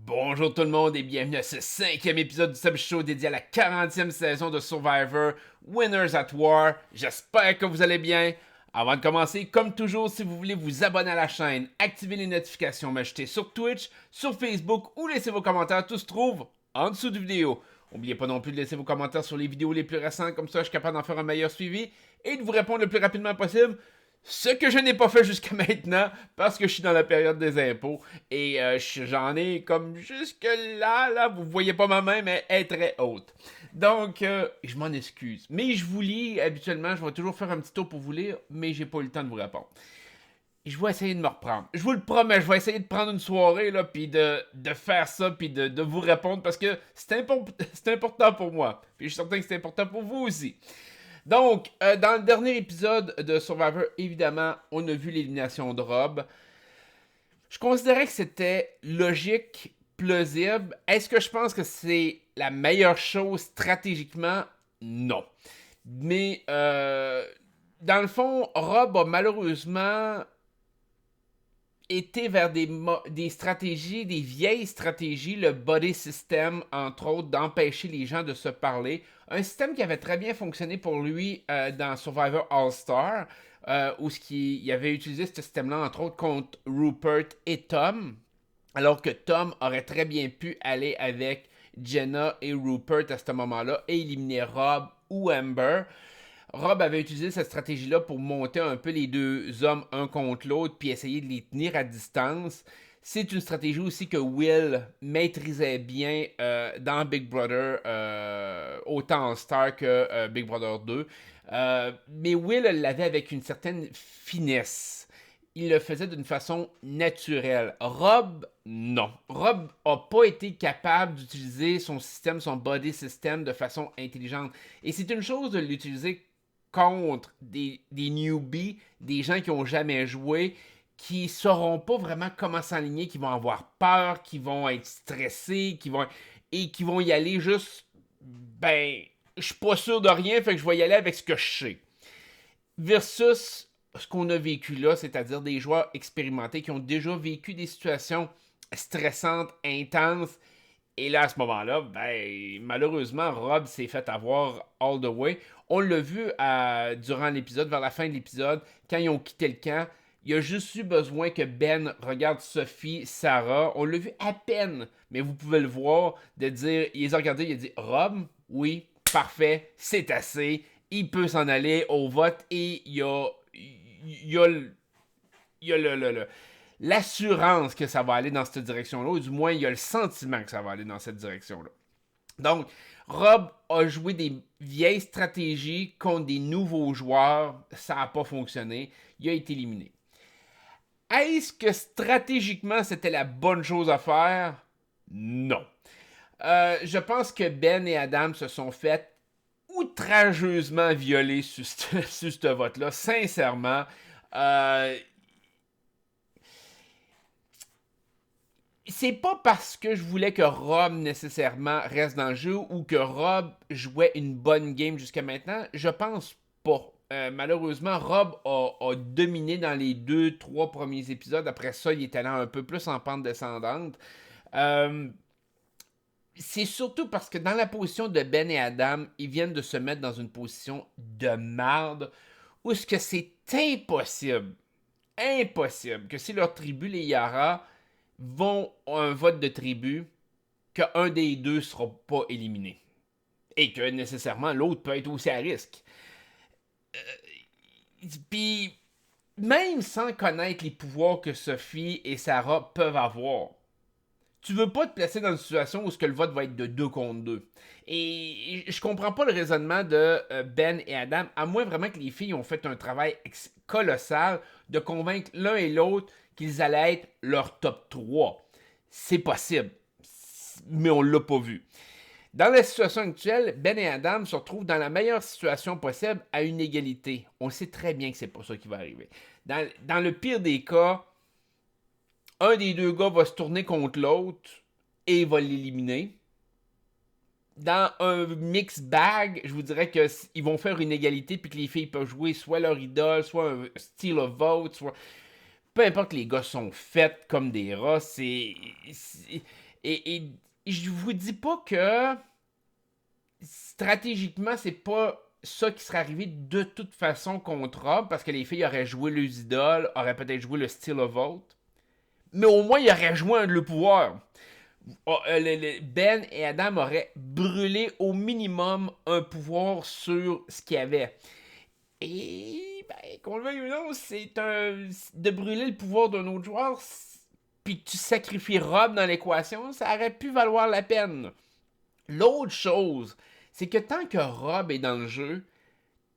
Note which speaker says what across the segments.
Speaker 1: Bonjour tout le monde et bienvenue à ce 5e épisode du Sub Show dédié à la 40e saison de Survivor Winners at War. J'espère que vous allez bien. Avant de commencer, comme toujours, si vous voulez vous abonner à la chaîne, activer les notifications, m'ajouter sur Twitch, sur Facebook ou laisser vos commentaires, tout se trouve en dessous de vidéo. N'oubliez pas non plus de laisser vos commentaires sur les vidéos les plus récentes, comme ça je suis capable d'en faire un meilleur suivi et de vous répondre le plus rapidement possible. Ce que je n'ai pas fait jusqu'à maintenant parce que je suis dans la période des impôts et j'en ai comme jusque là, vous voyez pas ma main, mais elle est très haute. Donc, je m'en excuse. Mais je vous lis, habituellement, je vais toujours faire un petit tour pour vous lire, mais j'ai pas eu le temps de vous répondre. Je vais essayer de me reprendre. Je vous le promets, je vais essayer de prendre une soirée, là, puis de faire ça, puis de vous répondre parce que c'est important pour moi. Puis je suis certain que c'est important pour vous aussi. Donc, dans le dernier épisode de Survivor, évidemment, on a vu l'élimination de Rob. Je considérais que c'était logique, plausible. Est-ce que je pense que c'est la meilleure chose stratégiquement? Non. Mais, dans le fond, Rob a malheureusement été vers des stratégies, des vieilles stratégies, le body system, entre autres, d'empêcher les gens de se parler. Un système qui avait très bien fonctionné pour lui dans Survivor All-Star, où il avait utilisé ce système-là, entre autres, contre Rupert et Tom, alors que Tom aurait très bien pu aller avec Jenna et Rupert à ce moment-là et éliminer Rob ou Amber. Rob avait utilisé cette stratégie-là pour monter un peu les deux hommes un contre l'autre puis essayer de les tenir à distance. C'est une stratégie aussi que Will maîtrisait bien dans Big Brother, autant en Star que Big Brother 2. Mais Will l'avait avec une certaine finesse. Il le faisait d'une façon naturelle. Rob, non. Rob n'a pas été capable d'utiliser son système, son body system de façon intelligente. Et c'est une chose de l'utiliser contre des newbies, des gens qui n'ont jamais joué, qui sauront pas vraiment comment s'aligner, qui vont avoir peur, qui vont être stressés, qui vont y aller juste, je suis pas sûr de rien, fait que je vais y aller avec ce que je sais. Versus ce qu'on a vécu là, c'est-à-dire des joueurs expérimentés qui ont déjà vécu des situations stressantes, intenses. Et là, à ce moment-là, malheureusement, Rob s'est fait avoir all the way. On l'a vu durant l'épisode, vers la fin de l'épisode, quand ils ont quitté le camp. Il a juste eu besoin que Ben regarde Sophie, Sarah. On l'a vu à peine, mais vous pouvez le voir, de dire, il les a regardés, il a dit « Rob, oui, parfait, c'est assez. Il peut s'en aller au vote. » Et il y a l'assurance que ça va aller dans cette direction-là, ou du moins, il y a le sentiment que ça va aller dans cette direction-là. Donc, Rob a joué des vieilles stratégies contre des nouveaux joueurs. Ça n'a pas fonctionné. Il a été éliminé. Est-ce que stratégiquement, c'était la bonne chose à faire? Non. Je pense que Ben et Adam se sont fait outrageusement violer sur ce vote-là. Sincèrement, c'est pas parce que je voulais que Rob nécessairement reste dans le jeu ou que Rob jouait une bonne game jusqu'à maintenant. Je pense pas. Malheureusement, Rob a dominé dans les 2-3 premiers épisodes. Après ça, il est allé un peu plus en pente descendante. C'est surtout parce que dans la position de Ben et Adam, ils viennent de se mettre dans une position de marde où est-ce que c'est impossible que si leur tribu, les Yara, vont à un vote de tribu, qu'un des deux ne sera pas éliminé. Et que nécessairement l'autre peut être aussi à risque. Puis, même sans connaître les pouvoirs que Sophie et Sarah peuvent avoir, tu veux pas te placer dans une situation où ce que le vote va être de 2 contre 2. Et je comprends pas le raisonnement de Ben et Adam, à moins vraiment que les filles ont fait un travail colossal de convaincre l'un et l'autre qu'ils allaient être leur top 3. C'est possible, mais on l'a pas vu. Dans la situation actuelle, Ben et Adam se retrouvent dans la meilleure situation possible à une égalité. On sait très bien que c'est pas ça qui va arriver. Dans le pire des cas, un des deux gars va se tourner contre l'autre et va l'éliminer. Dans un mix bag, je vous dirais qu'ils vont faire une égalité puis que les filles peuvent jouer soit leur idole, soit un steal of vote, soit... Peu importe, les gars sont faits comme des rats. Et je vous dis pas que stratégiquement, c'est pas ça qui serait arrivé de toute façon contre Rob, parce que les filles auraient joué les idoles, auraient peut-être joué le Steel of Vote, mais au moins ils auraient joué le pouvoir. Ben et Adam auraient brûlé au minimum un pouvoir sur ce qu'il y avait. Et, ben, qu'on le veuille ou non, de brûler le pouvoir d'un autre joueur, puis que tu sacrifies Rob dans l'équation, ça aurait pu valoir la peine. L'autre chose, c'est que tant que Rob est dans le jeu,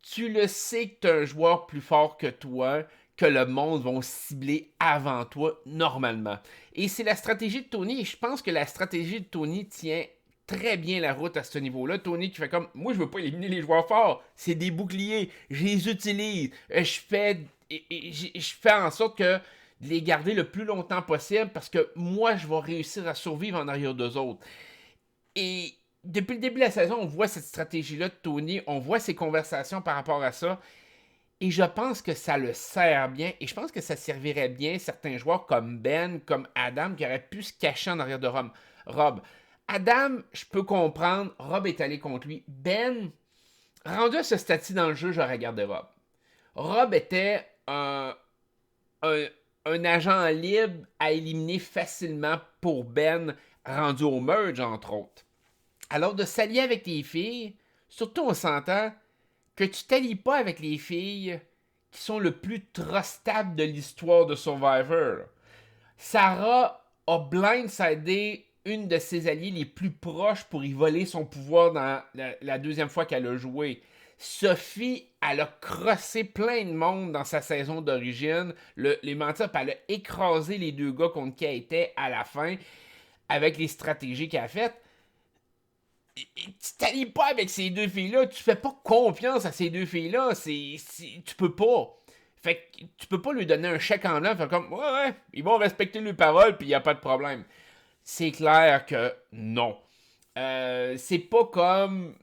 Speaker 1: tu le sais que tu as un joueur plus fort que toi, que le monde va cibler avant toi, normalement. Et c'est la stratégie de Tony, et je pense que la stratégie de Tony tient très bien la route à ce niveau-là. Tony qui fait comme, moi je veux pas éliminer les joueurs forts, c'est des boucliers, je les utilise, je fais en sorte que de les garder le plus longtemps possible parce que moi je vais réussir à survivre en arrière d'eux autres. Et depuis le début de la saison, on voit cette stratégie-là de Tony, on voit ses conversations par rapport à ça. Et je pense que ça le sert bien. Et je pense que ça servirait bien certains joueurs comme Ben, comme Adam, qui auraient pu se cacher en arrière de Rob. Adam, je peux comprendre. Rob est allé contre lui. Ben, rendu à ce statut dans le jeu, j'aurais gardé Rob. Rob était un agent libre à éliminer facilement pour Ben, rendu au merge, entre autres. Alors, de s'allier avec les filles, surtout on s'entend que tu t'allies pas avec les filles qui sont le plus trustable de l'histoire de Survivor. Sarah a blindsidé une de ses alliées les plus proches pour y voler son pouvoir dans la deuxième fois qu'elle a joué. Sophie, elle a crossé plein de monde dans sa saison d'origine. Les mentir, elle a écrasé les deux gars contre qui elle était à la fin avec les stratégies qu'elle a faites. Tu t'allies pas avec ces deux filles-là, tu fais pas confiance à ces deux filles-là, tu peux pas. Fait que tu peux pas lui donner un chèque en blanc, faire comme, ouais, ils vont respecter leurs paroles, puis y a pas de problème. C'est clair que non. C'est pas comme.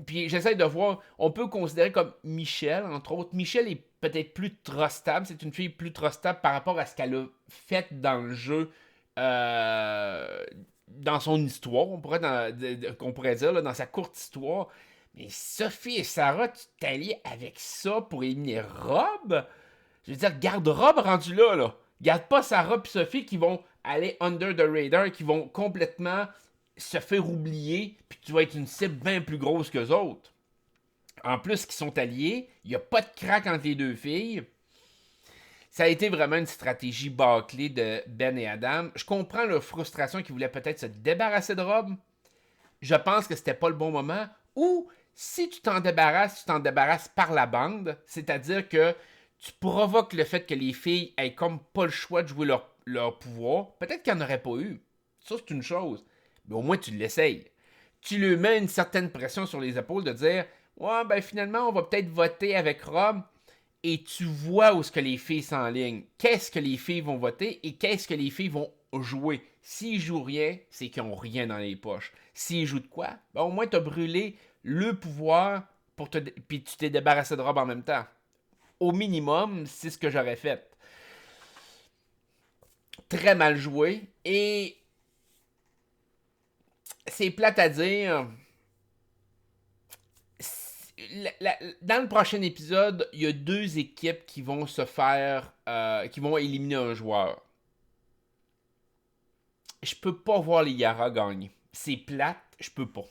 Speaker 1: Puis j'essaie de voir, on peut considérer comme Michelle, entre autres. Michelle est peut-être plus trustable, c'est une fille plus trustable par rapport à ce qu'elle a fait dans le jeu. Dans son histoire, qu'on pourrait dire, là, dans sa courte histoire. Mais Sophie et Sarah, tu t'allies avec ça pour éliminer Rob? Je veux dire, garde Rob rendu là, là. Garde pas Sarah et Sophie qui vont aller under the radar, qui vont complètement se faire oublier, puis tu vas être une cible bien plus grosse qu'eux autres. En plus, qu'ils sont alliés, il n'y a pas de crack entre les deux filles. Ça a été vraiment une stratégie bâclée de Ben et Adam. Je comprends leur frustration qu'ils voulaient peut-être se débarrasser de Rob. Je pense que c'était pas le bon moment. Ou, si tu t'en débarrasses par la bande. C'est-à-dire que tu provoques le fait que les filles aient comme pas le choix de jouer leur pouvoir. Peut-être qu'il n'y en aurait pas eu. Ça, c'est une chose. Mais au moins, tu l'essayes. Tu lui mets une certaine pression sur les épaules de dire « Ouais, ben finalement, on va peut-être voter avec Rob. » Et tu vois où est-ce que les filles s'enlignent. Qu'est-ce que les filles vont voter et qu'est-ce que les filles vont jouer. S'ils jouent rien, c'est qu'ils n'ont rien dans les poches. S'ils jouent de quoi, ben au moins tu as brûlé le pouvoir puis tu t'es débarrassé de Rob en même temps. Au minimum, c'est ce que j'aurais fait. Très mal joué. Et c'est plate à dire. Dans le prochain épisode, il y a deux équipes qui vont qui vont éliminer un joueur. Je peux pas voir les Yara gagner. C'est plate, je peux pas.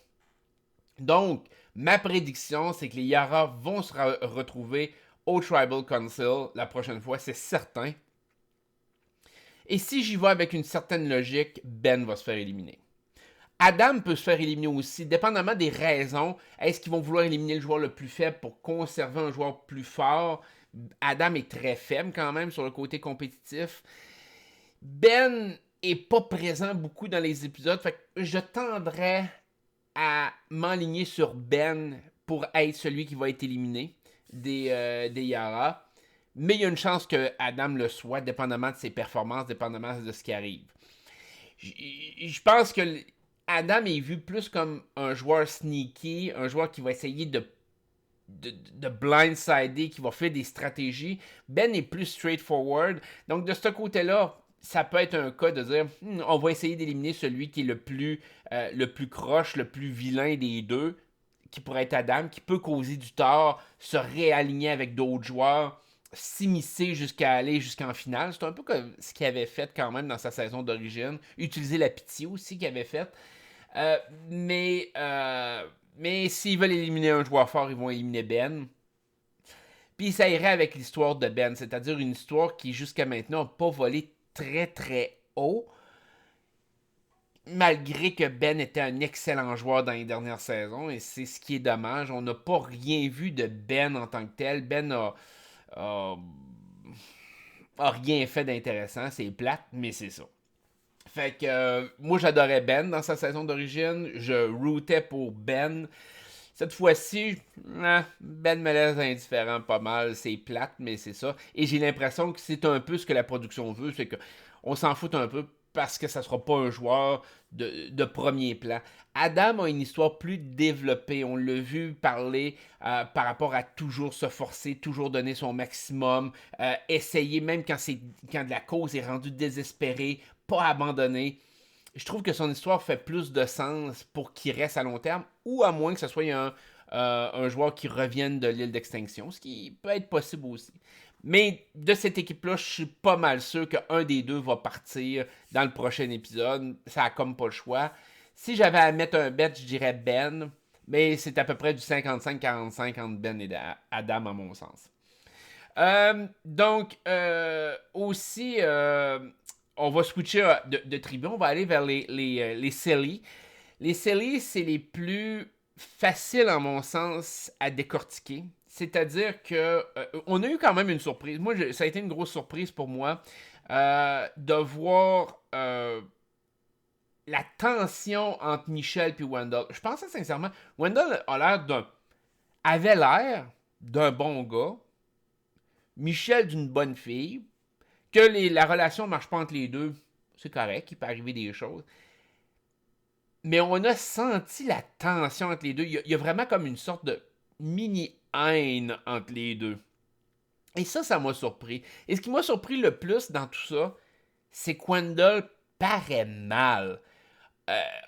Speaker 1: Donc, ma prédiction, c'est que les Yara vont se retrouver au Tribal Council la prochaine fois, c'est certain. Et si j'y vais avec une certaine logique, Ben va se faire éliminer. Adam peut se faire éliminer aussi, dépendamment des raisons. Est-ce qu'ils vont vouloir éliminer le joueur le plus faible pour conserver un joueur plus fort? Adam est très faible quand même sur le côté compétitif. Ben est pas présent beaucoup dans les épisodes, fait que je tendrais à m'enligner sur Ben pour être celui qui va être éliminé des Yara. Mais il y a une chance que Adam le soit, dépendamment de ses performances, dépendamment de ce qui arrive. Je pense que Adam est vu plus comme un joueur sneaky, un joueur qui va essayer de blindsider, qui va faire des stratégies. Ben est plus straightforward. Donc de ce côté-là, ça peut être un cas de dire on va essayer d'éliminer celui qui est le plus croche, le plus vilain des deux, qui pourrait être Adam, qui peut causer du tort, se réaligner avec d'autres joueurs, s'immiscer jusqu'à aller jusqu'en finale. C'est un peu comme ce qu'il avait fait quand même dans sa saison d'origine. Utiliser la pitié aussi qu'il avait fait. Euh, mais mais s'ils veulent éliminer un joueur fort, ils vont éliminer Ben. Puis ça irait avec l'histoire de Ben, c'est-à-dire une histoire qui jusqu'à maintenant n'a pas volé très très haut, malgré que Ben était un excellent joueur dans les dernières saisons, et c'est ce qui est dommage. On n'a pas rien vu de Ben en tant que tel. Ben a, a rien fait d'intéressant, c'est plate, mais c'est ça. Fait que moi j'adorais Ben dans sa saison d'origine, je rootais pour Ben. Cette fois-ci, Ben me laisse indifférent pas mal, c'est plate, mais c'est ça. Et j'ai l'impression que c'est un peu ce que la production veut, c'est que on s'en fout un peu parce que ça sera pas un joueur de premier plan. Adam a une histoire plus développée, on l'a vu parler par rapport à toujours se forcer, toujours donner son maximum, essayer même quand la cause est rendue désespérée, pas abandonner. Je trouve que son histoire fait plus de sens pour qu'il reste à long terme, ou à moins que ce soit un joueur qui revienne de l'île d'extinction, ce qui peut être possible aussi. Mais de cette équipe-là, je suis pas mal sûr qu'un des deux va partir dans le prochain épisode. Ça a comme pas le choix. Si j'avais à mettre un bet, je dirais Ben, mais c'est à peu près du 55-45 entre Ben et Adam, à mon sens. Donc, aussi, on va switcher de tribu, on va aller vers les Silly. Les Silly, c'est les plus faciles, en mon sens, à décortiquer. C'est-à-dire que on a eu quand même une surprise. Moi, ça a été une grosse surprise pour moi de voir la tension entre Michel et Wendell. Je pensais sincèrement, Wendell avait l'air d'un bon gars, Michel d'une bonne fille, que la relation ne marche pas entre les deux, c'est correct, il peut arriver des choses. Mais on a senti la tension entre les deux. Il y a vraiment comme une sorte de mini-haine entre les deux. Et ça m'a surpris. Et ce qui m'a surpris le plus dans tout ça, c'est que Wendell paraît mal.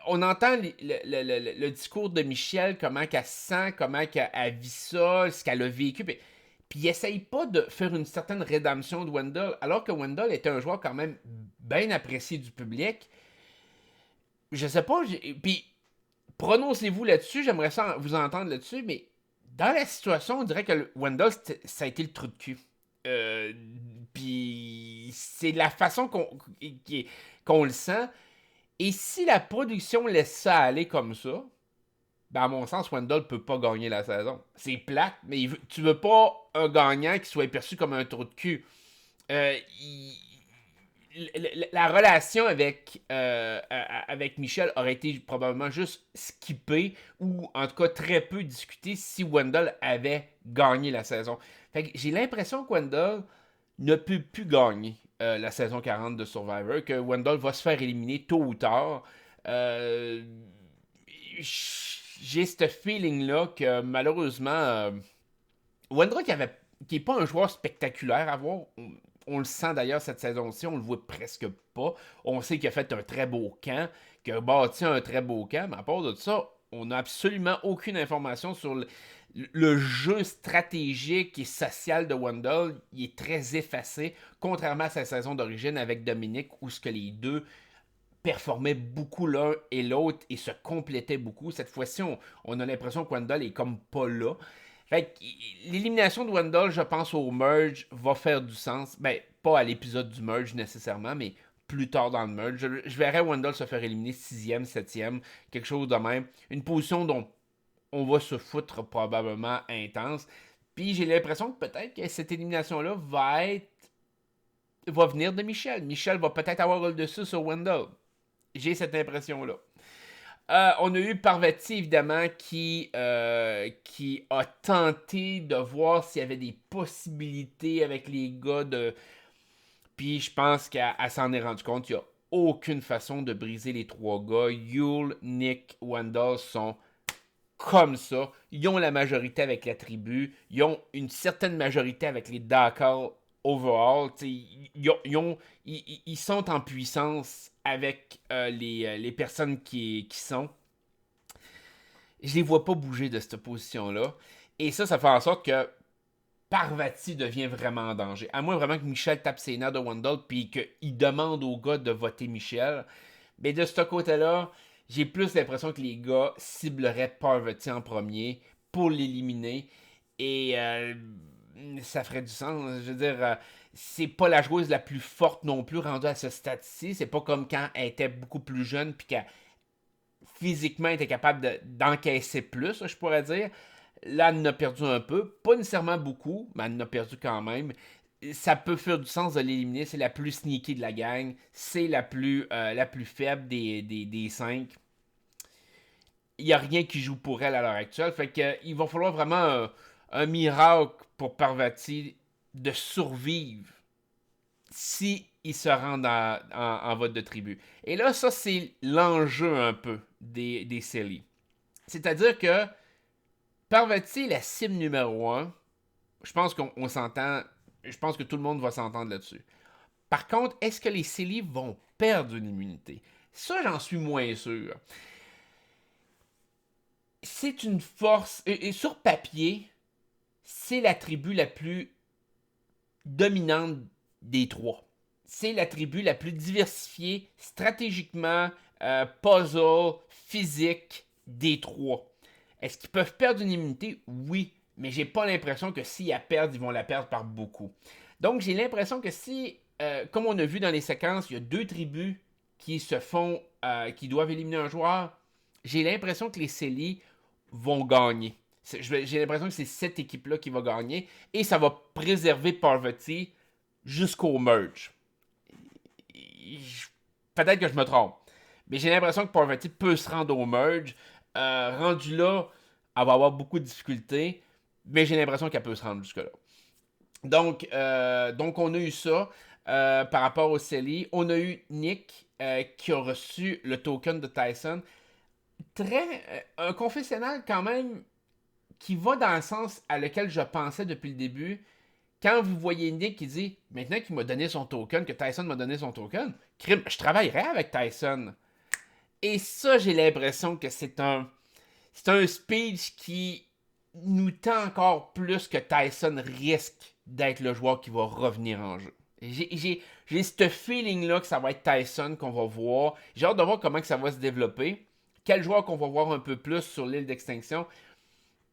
Speaker 1: On entend le discours de Michel, comment qu'elle se sent, comment qu'elle vit ça, ce qu'elle a vécu. Puis il essaye pas de faire une certaine rédemption de Wendell, alors que Wendell était un joueur quand même bien apprécié du public. Je sais pas, puis prononcez-vous là-dessus, j'aimerais ça vous entendre là-dessus, mais dans la situation, on dirait que Wendell, ça a été le trou de cul. Euh, Puis c'est la façon qu'on le sent. Et si la production laisse ça aller comme ça, ben à mon sens, Wendell peut pas gagner la saison. C'est plate, mais tu veux pas un gagnant qui soit perçu comme un trou de cul. Euh, il- la relation avec Michel aurait été probablement juste skippée ou en tout cas très peu discutée si Wendell avait gagné la saison. Fait que j'ai l'impression que Wendell ne peut plus gagner la saison 40 de Survivor, que Wendell va se faire éliminer tôt ou tard. Euh, j'ai ce feeling-là que malheureusement, Wendell qui est pas un joueur spectaculaire à voir, on le sent d'ailleurs cette saison-ci, on le voit presque pas. On sait qu'il a fait un très beau camp, qu'il a bâti un très beau camp, mais à part de ça, on n'a absolument aucune information sur le jeu stratégique et social de Wendell. Il est très effacé, contrairement à sa saison d'origine avec Dominique, où ce que les deux performaient beaucoup l'un et l'autre et se complétaient beaucoup. Cette fois-ci, on a l'impression que Wendell est comme pas là. Fait que l'élimination de Wendell, je pense, au merge va faire du sens. Ben, pas à l'épisode du merge nécessairement, mais plus tard dans le merge. Je verrais Wendell se faire éliminer 6e, 7e, quelque chose de même. Une position dont on va se foutre probablement intense. Puis j'ai l'impression que peut-être que cette élimination-là va venir de Michel. Michel va peut-être avoir le dessus sur Wendell. J'ai cette impression-là. On a eu Parvati, évidemment, qui a tenté de voir s'il y avait des possibilités avec les gars de. Puis je pense qu'elle s'en est rendu compte. Il n'y a aucune façon de briser les trois gars. Yule, Nick, Wendell sont comme ça. Ils ont la majorité avec la tribu. Ils ont une certaine majorité avec les Dakar overall, ils sont en puissance avec les personnes qui sont. Je les vois pas bouger de cette position-là. Et ça fait en sorte que Parvati devient vraiment en danger. À moins vraiment que Michel tape ses nerfs de Wendell puis qu'il demande aux gars de voter Michel. Mais de ce côté-là, j'ai plus l'impression que les gars cibleraient Parvati en premier pour l'éliminer. Et ça ferait du sens. Je veux dire, c'est pas la joueuse la plus forte non plus rendue à ce stade-ci. C'est pas comme quand elle était beaucoup plus jeune puis qu'elle physiquement était capable d'encaisser plus, je pourrais dire. Là, elle en a perdu un peu. Pas nécessairement beaucoup, mais elle en a perdu quand même. Ça peut faire du sens de l'éliminer. C'est la plus sneaky de la gang. C'est la plus faible des 5. Il n'y a rien qui joue pour elle à l'heure actuelle. Fait que, il va falloir vraiment un miracle pour Parvati de survivre si il se rend en vote de tribu. Et là, ça, c'est l'enjeu un peu des séries. C'est-à-dire que Parvati est la cible numéro 1. Je pense qu'on s'entend. Je pense que tout le monde va s'entendre là-dessus. Par contre, est-ce que les Silly vont perdre une immunité? Ça, j'en suis moins sûr. C'est une force. Et sur papier, c'est la tribu la plus dominante des 3. C'est la tribu la plus diversifiée stratégiquement, puzzle, physique des 3. Est-ce qu'ils peuvent perdre une immunité? Oui, mais j'ai pas l'impression que s'ils la perdent, ils vont la perdre par beaucoup. Donc j'ai l'impression que si, comme on a vu dans les séquences, il y a 2 tribus qui qui doivent éliminer un joueur, j'ai l'impression que les Célis vont gagner. J'ai l'impression que c'est cette équipe-là qui va gagner et ça va préserver Parvati jusqu'au merge. Peut-être que je me trompe, mais j'ai l'impression que Parvati peut se rendre au merge. Rendu là, elle va avoir beaucoup de difficultés, mais j'ai l'impression qu'elle peut se rendre jusque-là. Donc on a eu ça par rapport au CELI. On a eu Nick qui a reçu le token de Tyson. Un confessionnal quand même qui va dans le sens à lequel je pensais depuis le début. Quand vous voyez Nick qui dit « Maintenant qu'il m'a donné son token, que Tyson m'a donné son token, crime, je travaillerai avec Tyson. » Et ça, j'ai l'impression que c'est un speech qui nous tend encore plus que Tyson risque d'être le joueur qui va revenir en jeu. J'ai ce feeling-là que ça va être Tyson qu'on va voir. J'ai hâte de voir comment que ça va se développer. Quel joueur qu'on va voir un peu plus sur l'île d'extinction.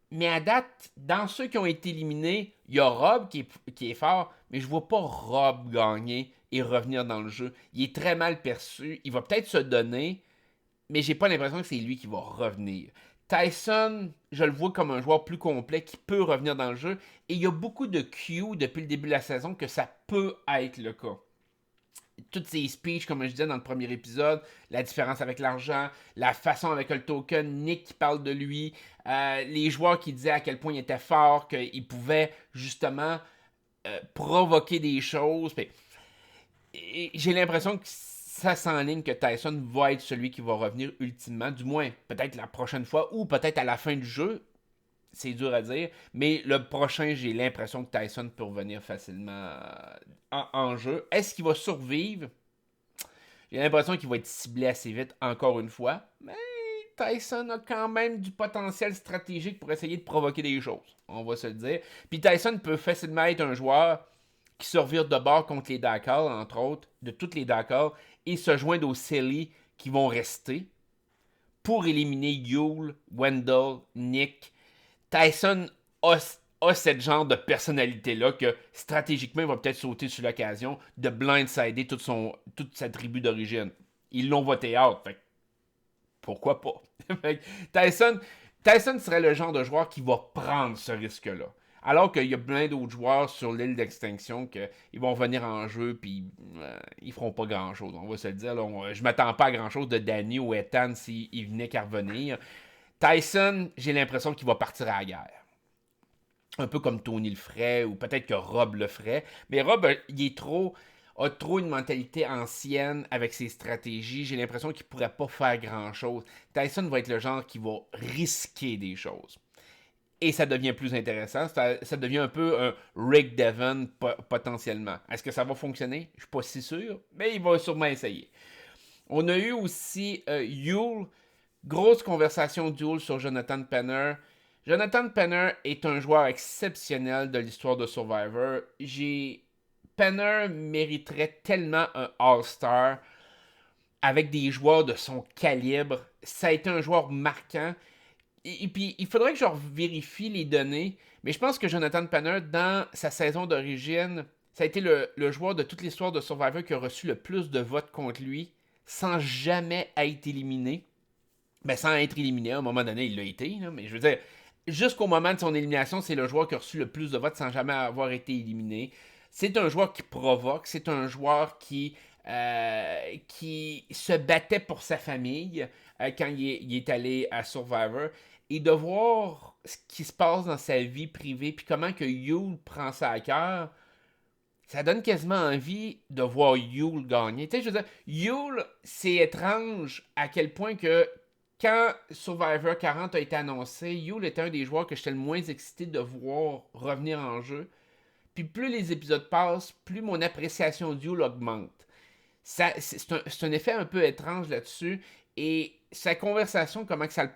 Speaker 1: Mais à date, dans ceux qui ont été éliminés, il y a Rob qui est fort, mais je vois pas Rob gagner et revenir dans le jeu. Il est très mal perçu. Il va peut-être se donner, mais j'ai pas l'impression que c'est lui qui va revenir. Tyson, je le vois comme un joueur plus complet qui peut revenir dans le jeu. Et il y a beaucoup de cues depuis le début de la saison que ça peut être le cas. Toutes ces speeches, comme je disais dans le premier épisode, la différence avec l'argent, la façon avec le token, Nick qui parle de lui, les joueurs qui disaient à quel point il était fort, qu'il pouvait justement provoquer des choses. Et j'ai l'impression que ça s'enligne que Tyson va être celui qui va revenir ultimement, du moins peut-être la prochaine fois ou peut-être à la fin du jeu. C'est dur à dire, mais le prochain, j'ai l'impression que Tyson peut revenir facilement en jeu. Est-ce qu'il va survivre? J'ai l'impression qu'il va être ciblé assez vite, encore une fois. Mais Tyson a quand même du potentiel stratégique pour essayer de provoquer des choses. On va se le dire. Puis Tyson peut facilement être un joueur qui se revire de bord contre les Dakar, entre autres, de toutes les Dakar, et se joindre aux Silly qui vont rester pour éliminer Yule, Wendell, Nick. Tyson a ce genre de personnalité-là que stratégiquement, il va peut-être sauter sur l'occasion de blindsider toute sa tribu d'origine. Ils l'ont voté out, fait pourquoi pas? Tyson serait le genre de joueur qui va prendre ce risque-là. Alors qu'il y a plein d'autres joueurs sur l'île d'extinction qu'ils vont venir en jeu puis ils feront pas grand-chose. On va se le dire. Là, je m'attends pas à grand-chose de Danny ou Ethan s'ils venaient qu'à revenir. Tyson, j'ai l'impression qu'il va partir à la guerre. Un peu comme Tony le ferait, ou peut-être que Rob le ferait. Mais Rob, il a trop une mentalité ancienne avec ses stratégies. J'ai l'impression qu'il pourrait pas faire grand-chose. Tyson va être le genre qui va risquer des choses. et ça devient plus intéressant. Ça devient un peu un Rick Devon potentiellement. Est-ce que ça va fonctionner? Je suis pas si sûr, mais il va sûrement essayer. On a eu aussi Yule. Grosse conversation d'Yule sur Jonathan Penner. Jonathan Penner est un joueur exceptionnel de l'histoire de Survivor. Penner mériterait tellement un All-Star avec des joueurs de son calibre. Ça a été un joueur marquant. Et puis, il faudrait que je vérifie les données, mais je pense que Jonathan Penner, dans sa saison d'origine, ça a été le joueur de toute l'histoire de Survivor qui a reçu le plus de votes contre lui sans jamais être éliminé. Ben, sans être éliminé, à un moment donné, il l'a été, là, mais je veux dire, jusqu'au moment de son élimination, c'est le joueur qui a reçu le plus de votes sans jamais avoir été éliminé. C'est un joueur qui provoque, c'est un joueur qui se battait pour sa famille quand il est allé à Survivor. Et de voir ce qui se passe dans sa vie privée, puis comment que Yule prend ça à cœur, ça donne quasiment envie de voir Yule gagner. Tu sais, je veux dire, Yule, c'est étrange à quel point que quand Survivor 40 a été annoncé, Yule était un des joueurs que j'étais le moins excité de voir revenir en jeu. Puis plus les épisodes passent, plus mon appréciation de Yule augmente. C'est un effet un peu étrange là-dessus. Et sa conversation, comment que ça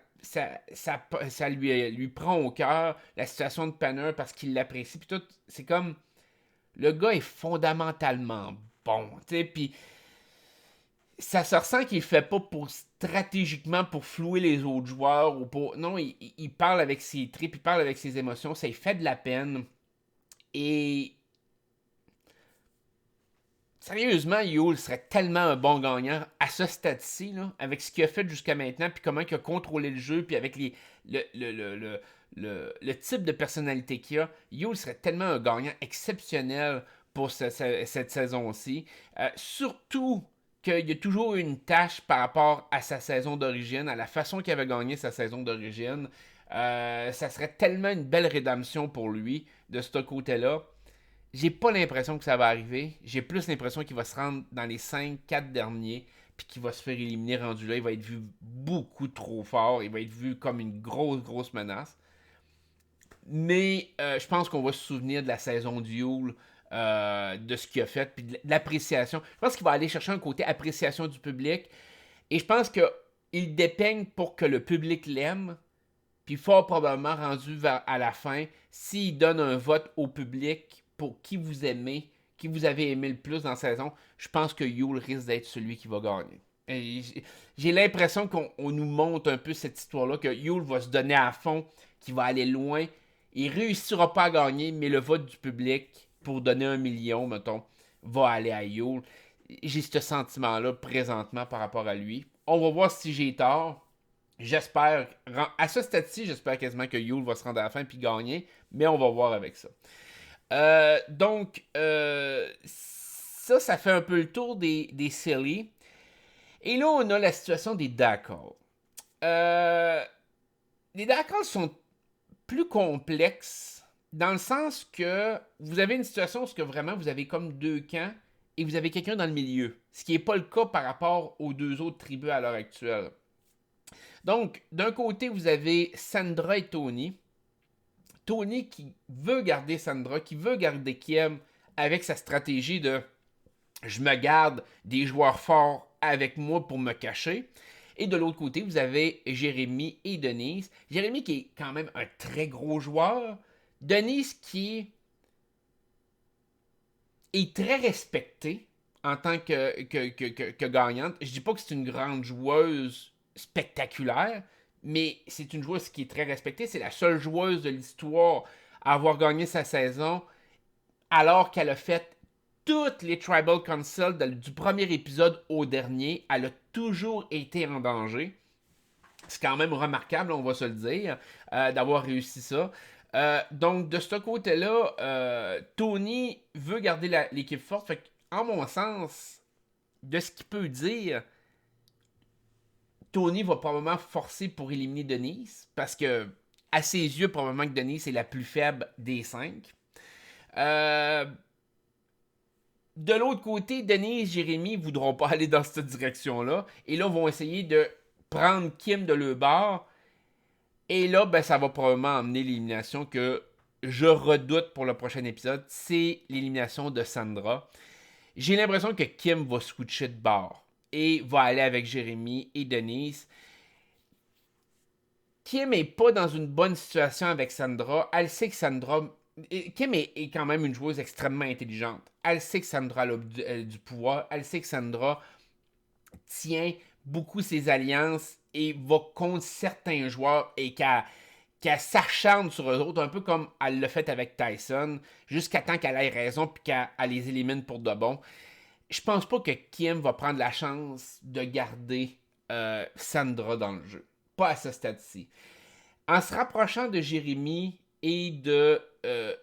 Speaker 1: lui prend au cœur, la situation de Penner parce qu'il l'apprécie. Puis tout, c'est comme, le gars est fondamentalement bon. Tu sais, puis ça se ressent qu'il fait pas pour stratégiquement pour flouer les autres joueurs ou pour. Non, il parle avec ses tripes, il parle avec ses émotions, ça lui fait de la peine. Et sérieusement, Yule serait tellement un bon gagnant à ce stade-ci, là, avec ce qu'il a fait jusqu'à maintenant, puis comment il a contrôlé le jeu, puis avec le type de personnalité qu'il a. Yule serait tellement un gagnant exceptionnel pour cette saison-ci. Surtout qu'il y a toujours eu une tâche par rapport à sa saison d'origine, à la façon qu'il avait gagné sa saison d'origine. Ça serait tellement une belle rédemption pour lui de ce côté-là. J'ai pas l'impression que ça va arriver. J'ai plus l'impression qu'il va se rendre dans les 5-4 derniers, puis qu'il va se faire éliminer rendu là. Il va être vu beaucoup trop fort. Il va être vu comme une grosse menace. Mais je pense qu'on va se souvenir de la saison du Yule, de ce qu'il a fait, puis de l'appréciation. Je pense qu'il va aller chercher un côté appréciation du public. Et je pense qu'il dépeigne pour que le public l'aime. Puis fort probablement rendu à la fin, s'il donne un vote au public pour qui vous aimez, qui vous avez aimé le plus dans la saison, je pense que Yule risque d'être celui qui va gagner. Et j'ai l'impression qu'on nous montre un peu cette histoire-là, que Yule va se donner à fond, qu'il va aller loin. Il réussira pas à gagner, mais le vote du public, pour donner 1 million, mettons, va aller à Yule. J'ai ce sentiment-là présentement par rapport à lui. On va voir si j'ai tort. J'espère, à ce stade-ci, j'espère quasiment que Yule va se rendre à la fin puis gagner, mais on va voir avec ça. Donc, ça fait un peu le tour des silly. Et là, on a la situation des Dark Halls. Les Dark Halls sont plus complexes dans le sens que vous avez une situation où vraiment vous avez comme deux camps et vous avez quelqu'un dans le milieu. Ce qui n'est pas le cas par rapport aux deux autres tribus à l'heure actuelle. Donc, d'un côté, vous avez Sandra et Tony. Tony qui veut garder Sandra, qui veut garder Kiem avec sa stratégie de je me garde des joueurs forts avec moi pour me cacher. Et de l'autre côté, vous avez Jérémy et Denise. Jérémy qui est quand même un très gros joueur. Denise qui est très respectée en tant que gagnante. Je dis pas que c'est une grande joueuse spectaculaire, mais c'est une joueuse qui est très respectée. C'est la seule joueuse de l'histoire à avoir gagné sa saison alors qu'elle a fait toutes les Tribal Council du premier épisode au dernier. Elle a toujours été en danger. C'est quand même remarquable, on va se le dire, d'avoir réussi ça. Donc, de ce côté-là, Tony veut garder l'équipe forte. Fait en mon sens, de ce qu'il peut dire, Tony va probablement forcer pour éliminer Denise, parce que, à ses yeux, probablement que Denise est la plus faible des 5. De l'autre côté, Denise et Jérémy ne voudront pas aller dans cette direction-là, et là, vont essayer de prendre Kim de leur bord. Et là, ben, ça va probablement emmener l'élimination que je redoute pour le prochain épisode. C'est l'élimination de Sandra. J'ai l'impression que Kim va switcher de bord et va aller avec Jérémy et Denise. Kim est pas dans une bonne situation avec Sandra. Elle sait que Sandra... Kim est quand même une joueuse extrêmement intelligente. Elle sait que Sandra a du pouvoir. Elle sait que Sandra tient beaucoup ses alliances et va contre certains joueurs et qu'elle s'acharne sur eux autres, un peu comme elle l'a fait avec Tyson, jusqu'à temps qu'elle ait raison puis qu'elle les élimine pour de bon. Je pense pas que Kim va prendre la chance de garder Sandra dans le jeu. Pas à ce stade-ci. En se rapprochant de Jérémy et de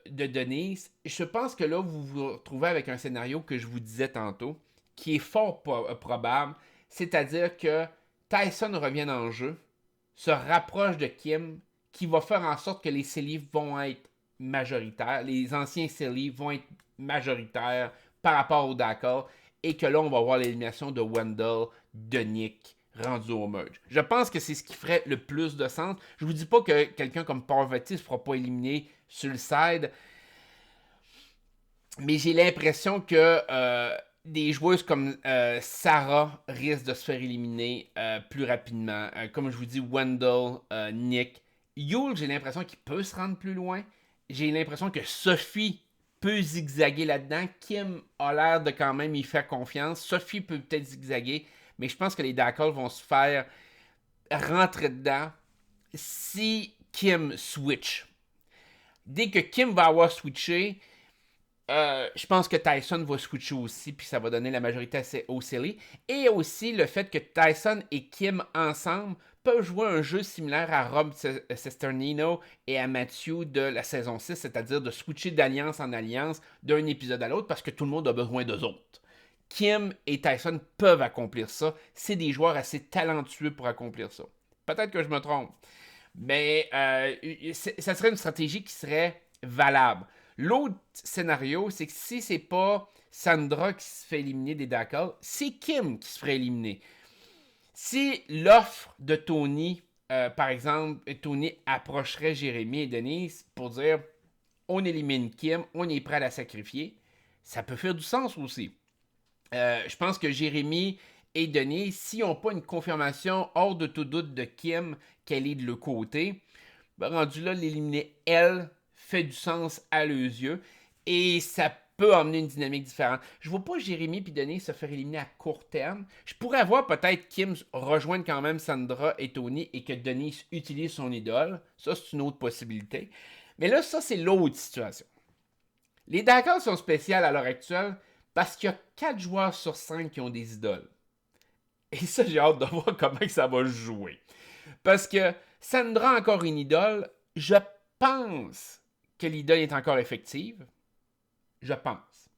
Speaker 1: Denise, je pense que là, vous vous retrouvez avec un scénario que je vous disais tantôt, qui est fort probable, c'est-à-dire que Tyson revient en jeu, se rapproche de Kim, qui va faire en sorte que les Silly vont être majoritaires, les anciens Silly vont être majoritaires par rapport au Dakar, et que là, on va voir l'élimination de Wendell, de Nick, rendu au merge. Je pense que c'est ce qui ferait le plus de sens. Je vous dis pas que quelqu'un comme Parvati ne se fera pas éliminer sur le side, mais j'ai l'impression que des joueuses comme Sarah risquent de se faire éliminer plus rapidement. Comme je vous dis, Wendell, Nick. Yule, j'ai l'impression qu'il peut se rendre plus loin. J'ai l'impression que Sophie peut zigzaguer là-dedans. Kim a l'air de quand même y faire confiance. Sophie peut peut-être zigzaguer. Mais je pense que les Dackle vont se faire rentrer dedans si Kim switch. Dès que Kim va avoir switché, je pense que Tyson va switcher aussi, puis ça va donner la majorité au Silly. Et aussi le fait que Tyson et Kim ensemble peuvent jouer un jeu similaire à Rob Cesternino et à Matthew de la saison 6, c'est-à-dire de switcher d'alliance en alliance d'un épisode à l'autre parce que tout le monde a besoin d'eux autres. Kim et Tyson peuvent accomplir ça. C'est des joueurs assez talentueux pour accomplir ça. Peut-être que je me trompe. Mais ça serait une stratégie qui serait valable. L'autre scénario, c'est que si c'est pas Sandra qui se fait éliminer des Dakar, c'est Kim qui se ferait éliminer. Si l'offre de Tony, par exemple, Tony approcherait Jérémy et Denise pour dire on élimine Kim, on est prêt à la sacrifier, ça peut faire du sens aussi. Je pense que Jérémy et Denise, s'ils n'ont pas une confirmation hors de tout doute de Kim qu'elle est de leur côté, ben rendu là, l'éliminer elle fait du sens à leurs yeux et ça peut emmener une dynamique différente. Je vois pas Jérémy et Denise se faire éliminer à court terme. Je pourrais voir peut-être Kim rejoindre quand même Sandra et Tony et que Denise utilise son idole. Ça, c'est une autre possibilité. Mais là, ça, c'est l'autre situation. Les Dakar sont spéciales à l'heure actuelle parce qu'il y a 4 joueurs sur 5 qui ont des idoles. Et ça, j'ai hâte de voir comment ça va jouer. Parce que Sandra a encore une idole. Je pense que l'idole est encore effective. Je pense.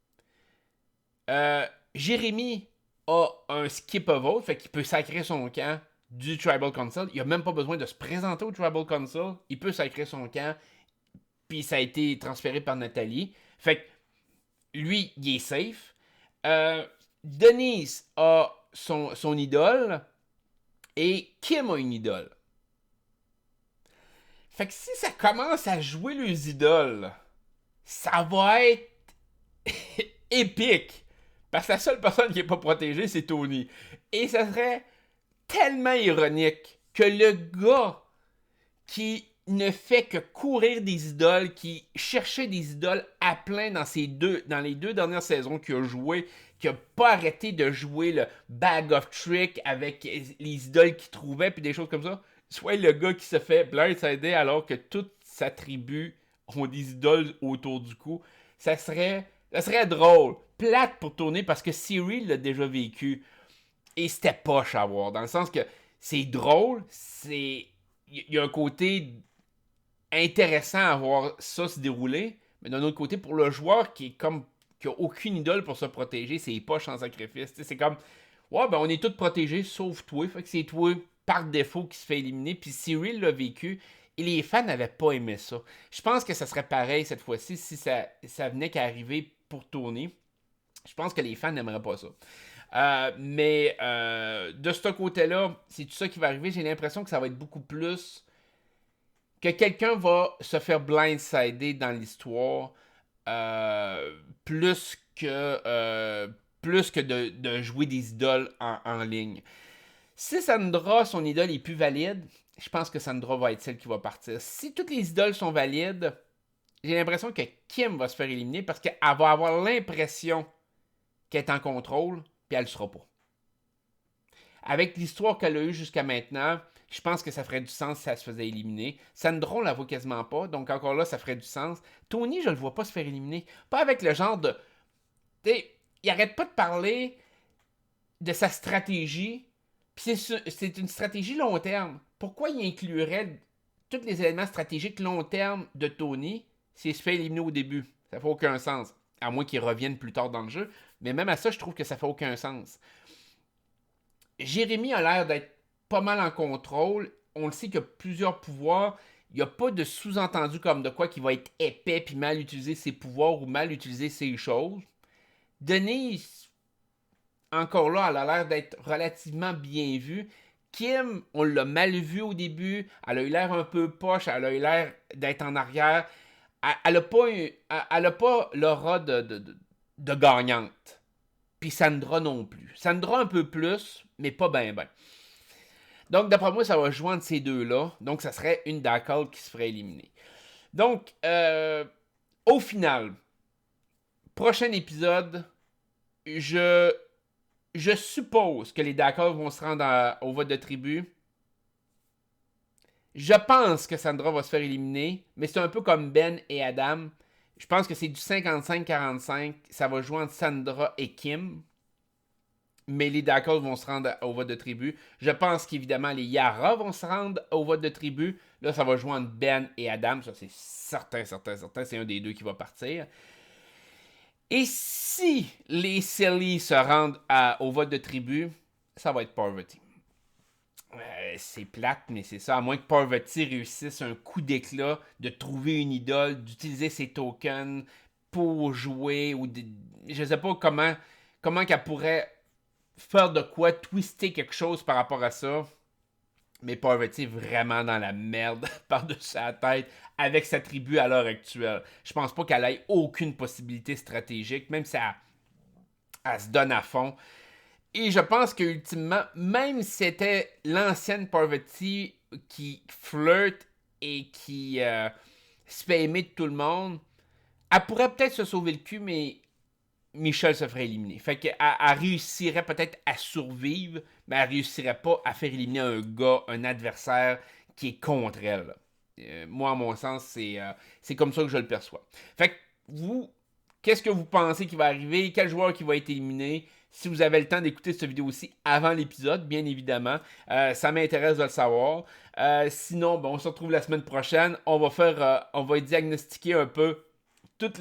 Speaker 1: Jérémy a un skip of vote, fait qu'il peut sacrer son camp du Tribal Council. Il n'a même pas besoin de se présenter au Tribal Council. Il peut sacrer son camp. Puis ça a été transféré par Nathalie. Fait que lui, il est safe. Denise a son idole. Et Kim a une idole. Fait que si ça commence à jouer les idoles, ça va être épique. Parce que la seule personne qui n'est pas protégée, c'est Tony. Et ça serait tellement ironique que le gars qui ne fait que courir des idoles, qui cherchait des idoles à plein dans les deux dernières saisons qu'il a joué, qui a pas arrêté de jouer le bag of tricks avec les idoles qu'il trouvait, puis des choses comme ça, soit le gars qui se fait blindsider alors que toute sa tribu ont des idoles autour du cou. Ça serait drôle. Plate pour tourner parce que Cyril l'a déjà vécu. Et c'était poche à voir. Dans le sens que c'est drôle, il y a un côté intéressant à voir ça se dérouler, mais d'un autre côté, pour le joueur qui a aucune idole pour se protéger, c'est poche en sacrifice. T'sais, c'est comme, ouais, ben on est tous protégés sauf toi, fait que c'est toi par défaut qui se fait éliminer, puis Cyril l'a vécu, et les fans n'avaient pas aimé ça. Je pense que ça serait pareil cette fois-ci si ça venait qu'à arriver pour Tony. Je pense que les fans n'aimeraient pas ça. Mais de ce côté-là, c'est tout ça qui va arriver. J'ai l'impression que ça va être beaucoup plus que quelqu'un va se faire blindsider dans l'histoire plus que de jouer des idoles en ligne. Si Sandra, son idole, est plus valide, je pense que Sandra va être celle qui va partir. Si toutes les idoles sont valides, j'ai l'impression que Kim va se faire éliminer parce qu'elle va avoir l'impression qu'elle est en contrôle, puis elle ne le sera pas. Avec l'histoire qu'elle a eue jusqu'à maintenant, je pense que ça ferait du sens si elle se faisait éliminer. Sandra, on la voit quasiment pas, donc encore là, ça ferait du sens. Tony, je le vois pas se faire éliminer. Pas avec le genre de... il arrête pas de parler de sa stratégie, puis c'est une stratégie long terme. Pourquoi il inclurait tous les éléments stratégiques long terme de Tony s'il se fait éliminer au début? Ça fait aucun sens. À moins qu'il revienne plus tard dans le jeu. Mais même à ça, je trouve que ça fait aucun sens. Jérémy a l'air d'être pas mal en contrôle. On le sait qu'il y a plusieurs pouvoirs. Il n'y a pas de sous-entendu comme de quoi qu'il va être épais puis mal utiliser ses pouvoirs ou mal utiliser ses choses. Denise, encore là, elle a l'air d'être relativement bien vue. Kim, on l'a mal vu au début. Elle a eu l'air un peu poche. Elle a eu l'air d'être en arrière. Elle n'a pas l'aura de gagnante. Puis Sandra non plus. Sandra un peu plus, mais pas ben. Donc, d'après moi, ça va joindre ces deux-là. Donc, ça serait une Darkhold qui se ferait éliminer. Donc, au final, prochain épisode, je suppose que les Darkhold vont se rendre au vote de tribu. Je pense que Sandra va se faire éliminer, mais c'est un peu comme Ben et Adam. Je pense que c'est du 55-45. Ça va jouer entre Sandra et Kim. Mais les Darkhold vont se rendre au vote de tribu. Je pense qu'évidemment, les Yara vont se rendre au vote de tribu. Là, ça va jouer entre Ben et Adam. Ça, c'est certain. C'est un des deux qui va partir. Et si les Silly se rendent au vote de tribu, ça va être Parvati. C'est plate, mais c'est ça. À moins que Parvati réussisse un coup d'éclat de trouver une idole, d'utiliser ses tokens pour jouer, ou je sais pas comment qu'elle pourrait faire de quoi, twister quelque chose par rapport à ça. Mais Parvati est vraiment dans la merde par-dessus sa tête avec sa tribu à l'heure actuelle. Je pense pas qu'elle ait aucune possibilité stratégique, même si elle se donne à fond. Et je pense qu'ultimement, même si c'était l'ancienne Parvati qui flirte et qui se fait aimer de tout le monde, elle pourrait peut-être se sauver le cul, mais Michel se ferait éliminer. Fait qu'elle réussirait peut-être à survivre, mais elle réussirait pas à faire éliminer un gars, un adversaire qui est contre elle. Moi, à mon sens, c'est comme ça que je le perçois. Fait que vous, qu'est-ce que vous pensez qui va arriver? Quel joueur qui va être éliminé? Si vous avez le temps d'écouter cette vidéo aussi avant l'épisode, bien évidemment, ça m'intéresse de le savoir. Sinon, on se retrouve la semaine prochaine. On va diagnostiquer un peu tout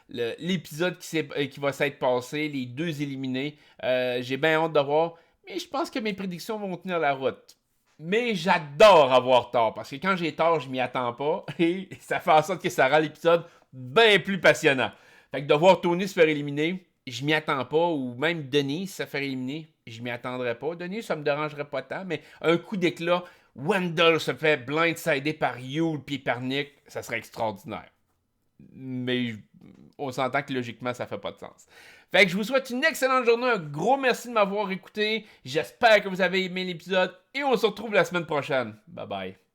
Speaker 1: l'épisode qui va s'être passé, les deux éliminés. J'ai bien hâte de voir, mais je pense que mes prédictions vont tenir la route. Mais j'adore avoir tort, parce que quand j'ai tort, je m'y attends pas, et ça fait en sorte que ça rend l'épisode bien plus passionnant. Fait que de voir Tony se faire éliminer, je m'y attends pas, ou même Denise se faire éliminer, je m'y attendrais pas. Denise, ça me dérangerait pas tant, mais un coup d'éclat, Wendell se fait blindsider par Yule puis par Nick, ça serait extraordinaire. Mais on s'entend que logiquement, ça fait pas de sens. Fait que je vous souhaite une excellente journée, un gros merci de m'avoir écouté. J'espère que vous avez aimé l'épisode et on se retrouve la semaine prochaine. Bye bye.